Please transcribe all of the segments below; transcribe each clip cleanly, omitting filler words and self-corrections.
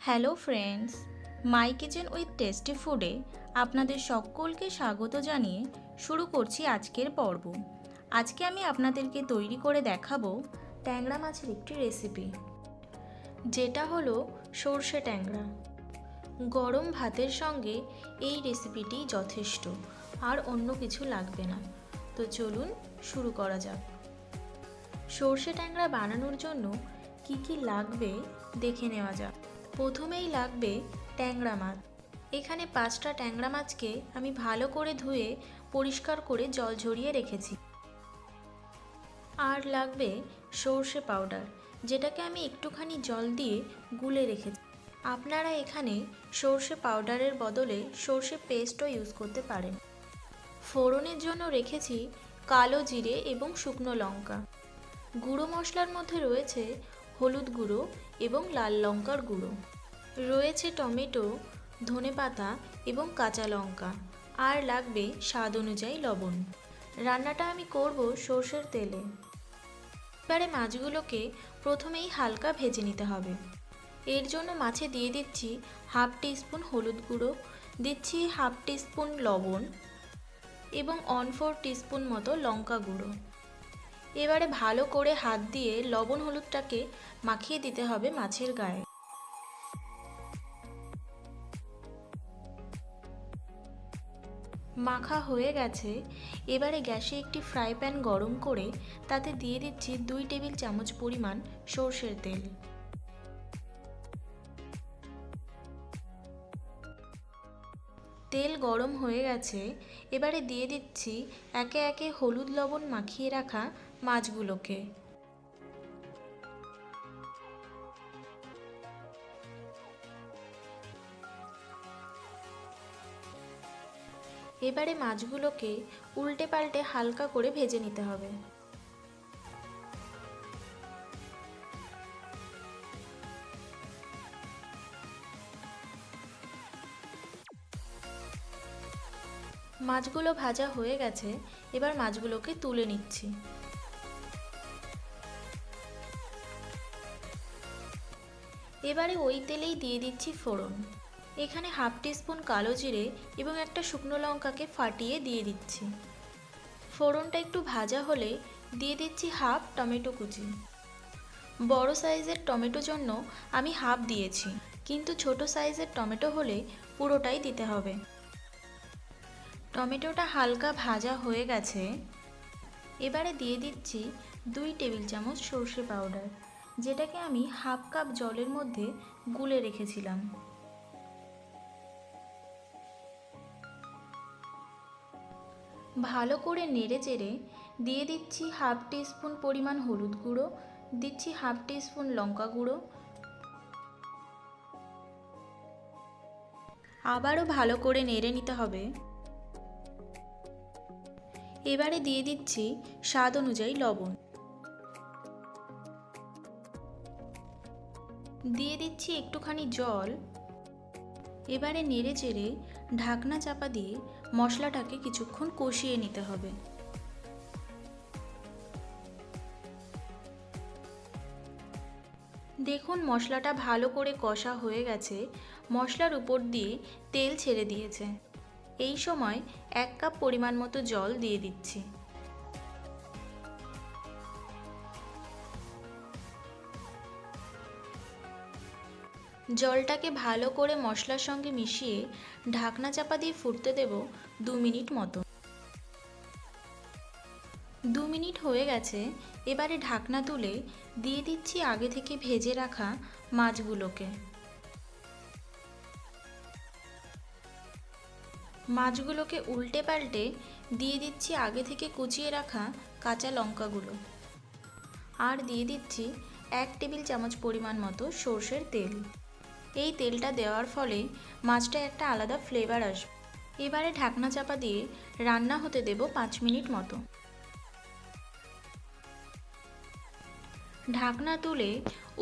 Hello friends, my kitchen with tasty ফুডে আপনাদের সকলকে স্বাগত জানিয়ে শুরু করছি আজকের পর্ব। আজকে আমি আপনাদেরকে তৈরি করে দেখাবো ট্যাংরা মাছের একটি রেসিপি, যেটা হলো সর্ষে ট্যাংরা। গরম ভাতের সঙ্গে এই রেসিপিটি যথেষ্ট, আর অন্য কিছু লাগবে না। তো চলুন শুরু করা যাক। সর্ষে ট্যাংরা বানানোর জন্য কি কি লাগবে দেখে নেওয়া যাক। প্রথমেই লাগবে ট্যাংরা মাছ। এখানে 5টা ট্যাংরা মাছকে আমি ভালো করে ধুয়ে পরিষ্কার করে জল ঝরিয়ে রেখেছি। আর লাগবে সর্ষে পাউডার, যেটাকে আমি একটুখানি জল দিয়ে গুলে রেখেছি। আপনারা এখানে সর্ষে পাউডারের বদলে সর্ষে পেস্টও ইউজ করতে পারেন। ফোড়নের জন্য রেখেছি কালো জিরে এবং শুকনো লঙ্কা। গুঁড়ো মশলার মধ্যে রয়েছে হলুদ গুঁড়ো এবং লাল লঙ্কার গুঁড়ো, রয়েছে টমেটো, ধনেপাতা এবং কাঁচা লঙ্কা, আর লাগবে স্বাদ অনুযায়ী লবণ। রান্নাটা আমি করব সর্ষের তেলে। এবারে মাছগুলোকে প্রথমেই হালকা ভেজে নিতে হবে। এর জন্য মাছে দিয়ে দিচ্ছি হাফ টিস্পুন হলুদ গুঁড়ো, দিচ্ছি হাফ টিস্পুন লবণ এবং 1/4 টিস্পুন মতো লঙ্কা গুঁড়ো। এবারে ভালো করে হাত দিয়ে লবণ হলুদটাকে মাখিয়ে দিতে হবে মাছের গায়ে। মাখা হয়ে গেছে। এবারে গ্যাসে একটি ফ্রাই প্যান গরম করে তাতে দিয়ে দিচ্ছি 2 টেবিল চামচ পরিমাণ সর্ষের তেল। তেল গরম হয়ে গেছে। এবারে দিয়ে দিচ্ছি একে একে হলুদ লবণ মাখিয়ে রাখা মাছগুলোকে। এবারে মাছগুলোকে উল্টে পাল্টে হালকা করে ভেজে নিতে হবে। মাছগুলো ভাজা হয়ে গেছে। এবার মাছগুলোকে তুলে নিচ্ছি। এবারে ওই তেলেই দিয়ে দিচ্ছি ফোড়ন। এখানে হাফ টিস্পুন কালো জিরে এবং একটা শুকনো লঙ্কাকে ফাটিয়ে দিয়ে দিচ্ছি। ফোড়নটা একটু ভাজা হলে দিয়ে দিচ্ছি হাফ টমেটো কুচি। বড় সাইজের টমেটোর জন্য আমি হাফ দিয়েছি, কিন্তু ছোট সাইজের টমেটো হলে পুরোটাই দিতে হবে। টমেটোটা হালকা ভাজা হয়ে গেছে। এবারে দিয়ে দিচ্ছি 2 টেবিল চামচ সর্ষে পাউডার, যেটাকে আমি হাফ কাপ জলের মধ্যে গুলে রেখেছিলাম। ভালো করে নেড়ে চেড়ে দিয়ে দিচ্ছি হাফ টিস্পুন পরিমাণ হলুদ গুঁড়ো, দিচ্ছি হাফ টিস্পুন লঙ্কা গুঁড়ো। আবারও ভালো করে নেড়ে নিতে হবে। এবারে দিয়ে দিচ্ছি স্বাদ অনুযায়ী লবণ, দিয়ে দিচ্ছি একটুখানি জল। এবারে নেড়ে চেড়ে ঢাকনা চাপা দিয়ে মশলাটাকে কিছুক্ষণ কষিয়ে নিতে হবে। দেখুন মশলাটা ভালো করে কষা হয়ে গেছে। মশলার উপর দিয়ে তেল ছেড়ে দিয়েছে। এই সময় 1 কাপ পরিমাণ মতো জল দিয়ে দিচ্ছি। জলটাকে ভালো করে মশলার সঙ্গে মিশিয়ে ঢাকনা চাপা দিয়ে ফুটতে দেব 2 মিনিট মতো। 2 মিনিট হয়ে গেছে। এবারে ঢাকনা তুলে দিয়ে দিচ্ছি আগে থেকে ভেজে রাখা মাছগুলোকে। মাছগুলোকে উল্টে পাল্টে দিয়ে দিচ্ছি আগে থেকে কুচিয়ে রাখা কাঁচা লঙ্কাগুলো, আর দিয়ে দিচ্ছি 1 টেবিল চামচ পরিমাণ মতো সর্ষের তেল। এই তেলটা দেওয়ার ফলে মাছটা একটা আলাদা ফ্লেভার আসবে। এবারে ঢাকনা চাপা দিয়ে রান্না হতে দেব 5 মিনিট মতো। ঢাকনা তুলে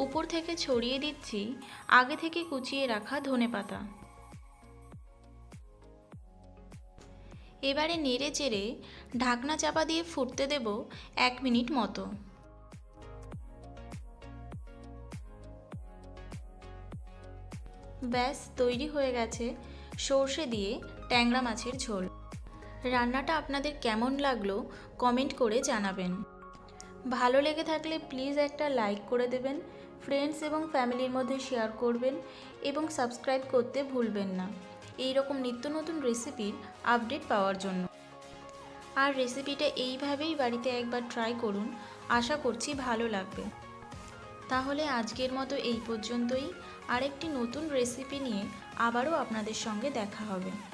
উপর থেকে ছড়িয়ে দিচ্ছি আগে থেকে কুচিয়ে রাখা ধনেপাতা। এবারে নেড়ে চেড়ে ঢাকনা চাপা দিয়ে ফুটতে দেব 1 মিনিট মতো। ব্যাস তৈরি হয়ে গেছে সর্ষে দিয়ে ট্যাংরা মাছের ঝোল। রান্নাটা আপনাদের কেমন লাগলো কমেন্ট করে জানাবেন। ভালো লেগে থাকলে প্লিজ একটা লাইক করে দেবেন, ফ্রেন্ডস এবং ফ্যামিলির মধ্যে শেয়ার করবেন এবং সাবস্ক্রাইব করতে ভুলবেন না এই রকম নিত্য নতুন রেসিপির আপডেট পাওয়ার জন্য। আর রেসিপিটা এইভাবেই বাড়িতে একবার ট্রাই করুন, আশা করছি ভালো লাগবে। তাহলে আজকের মতো এই পর্যন্তই। আরেকটি নতুন রেসিপি নিয়ে আবারও আপনাদের সঙ্গে দেখা হবে।